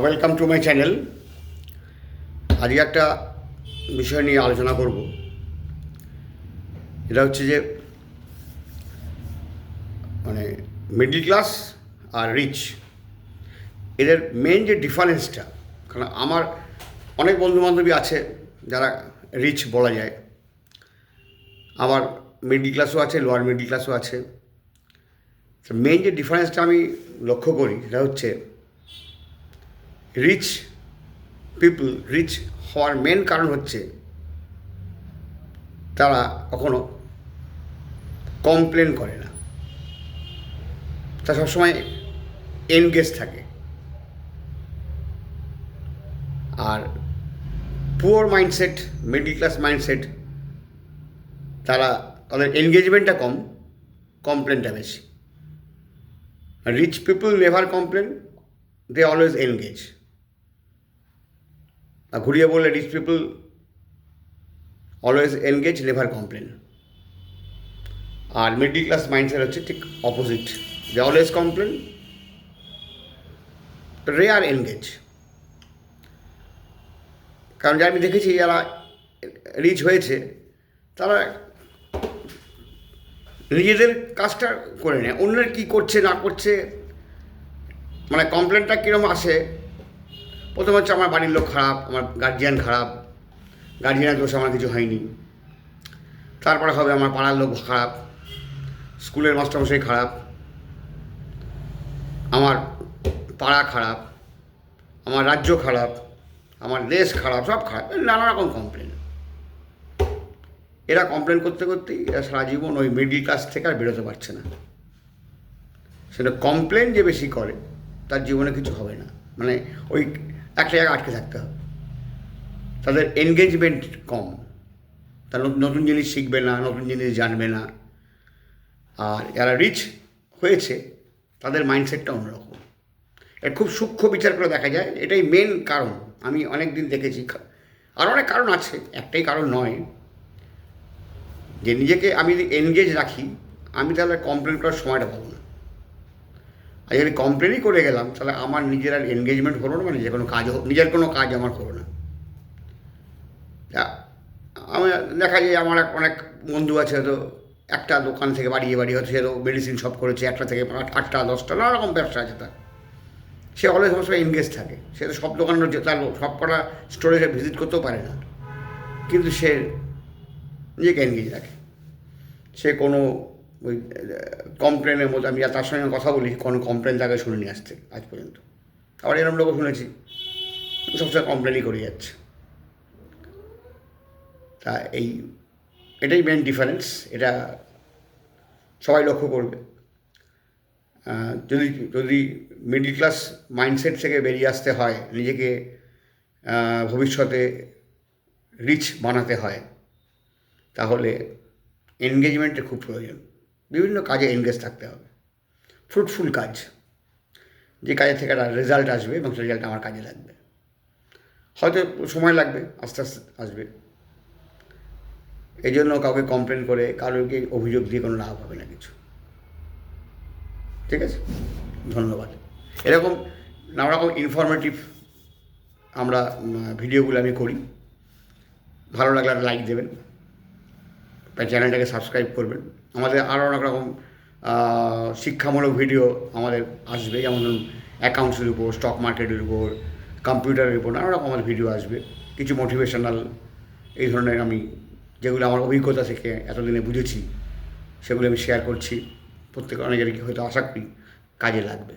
Welcome to my channel. আজকে একটা বিষয় নিয়ে আলোচনা করব। এটা হচ্ছে যে মানে মিডল ক্লাস আর রিচ, এদের মেন যে ডিফারেন্সটা। কারণ আমার অনেক বন্ধুবান্ধবী আছে যারা রিচ বলা যায়, আবার মিডল ক্লাসও আছে, লোয়ার মিডল ক্লাসও আছে। মেন যে ডিফারেন্সটা আমি লক্ষ্য করি সেটা হচ্ছে রিচ পিপল রিচ হওয়ার মেন কারণ হচ্ছে তারা কখনো কমপ্লেন করে না, তারা সবসময় এনগেজ থাকে। আর poor mindset, middle class mindset, তাদের এনগেজমেন্টটা কম, কমপ্লেনটা বেশি। Rich people never complain, they always engage. আর ঘুরিয়ে বললে rich people always engage, never complain. আর মিডল ক্লাস মাইন্ডসেট হচ্ছে ঠিক opposite, they always complain, rare engage. কারণ যারা আমি দেখেছি যারা রিচ হয়েছে তারা নিজেদের কাজটা করে নেয়, অন্যের কী করছে না করছে, মানে কমপ্লেনটা কীরকম আসে। প্রথম হচ্ছে আমার বাড়ির লোক খারাপ, আমার গার্জিয়ান খারাপ, গার্জিয়ানের দোষ আমার কিছু হয়নি। তারপরে হবে আমার পাড়ার লোক খারাপ, স্কুলের মাস্টারমশাই খারাপ, আমার পাড়া খারাপ, আমার রাজ্য খারাপ, আমার দেশ খারাপ, সব খারাপ, নানা রকম কমপ্লেন। এরা কমপ্লেন করতে করতেই এরা সারা জীবন ওই মিডল ক্লাস থেকে আর বেরোতে পারছে না। সেটা কমপ্লেন যে বেশি করে তার জীবনে কিছু হবে না, মানে ওই একটা জায়গায় আটকে থাকতে হবে। তাদের এনগেজমেন্ট কম, তারা নতুন জিনিস শিখবে না, নতুন জিনিস জানবে না। আর যারা রিচ হয়েছে তাদের মাইন্ডসেটটা অন্যরকম। এর খুব সূক্ষ্ম বিচার করে দেখা যায়, এটাই মেন কারণ। আমি অনেক দিন দেখেছি, আর অনেক কারণ আছে, একটাই কারণ নয়। যে নিজেকে আমি যদি এনগেজ রাখি, আমি তাহলে কমপ্লেন করার সময়টা পাবো না। আর যদি কমপ্লেনই করে গেলাম তাহলে আমার নিজের আর এনগেজমেন্ট হলো না, মানে নিজের কোনো কাজ আমার হলো না। আমি দেখা যায় আমার অনেক বন্ধু আছে, হয়তো একটা দোকান থেকে বাড়িয়ে হয়তো সে তো মেডিসিন শপ করেছে, 1টা থেকে 8টা 10টা নানা রকম ব্যবসা আছে তার। সে অলওয়েজ সবসময় এনগেজ থাকে, সে তো সব দোকানের তার সব কটা স্টোরে ভিজিট করতেও পারে না, কিন্তু সে নিজেকে এনগেজ রাখে। সে কোনো ওই কমপ্লেনের মধ্যে, আমি তার সঙ্গে কথা বলি, কোনো কমপ্লেন তাকে শুনে নিয়ে আসতে আজ পর্যন্ত। আবার এরকম লোকও শুনেছি সবসময় কমপ্লেনই করে যাচ্ছে। তা এটাই মেন ডিফারেন্স, এটা সবাই লক্ষ্য করবে। যদি যদি মিডল ক্লাস মাইন্ডসেট থেকে বেরিয়ে আসতে হয়, নিজেকে ভবিষ্যতে রিচ বানাতে হয়, তাহলে এনগেজমেন্টের খুব প্রয়োজন। বিভিন্ন কাজে এনগেজ থাকতে হবে, ফ্রুটফুল কাজ, যে কাজের থেকে একটা রেজাল্ট আসবে এবং সেই রেজাল্ট আমার কাজে লাগবে। হয়তো সময় লাগবে, আস্তে আস্তে আসবে। এই জন্য কাউকে কমপ্লেন করে, কারোকে অভিযোগ দিয়ে কোনো লাভ হবে না কিছু। ঠিক আছে, ধন্যবাদ। এরকম নানা রকম ইনফরমেটিভ আমরা ভিডিওগুলো আমি করি। ভালো লাগলে লাইক দেবেন, চ্যানেলটাকে সাবস্ক্রাইব করবেন। আমাদের আরও অনেক রকম শিক্ষামূলক ভিডিও আমাদের আসবে, যেমন অ্যাকাউন্টসের উপর, স্টক মার্কেটের উপর, কম্পিউটারের উপর নানা রকম আমাদের ভিডিও আসবে। কিছু মোটিভেশনাল, এই ধরনের আমি যেগুলো আমার অভিজ্ঞতা থেকে এতদিনে বুঝেছি সেগুলো আমি শেয়ার করছি। প্রত্যেক অনেকের হয়তো আশা করি কাজে লাগবে।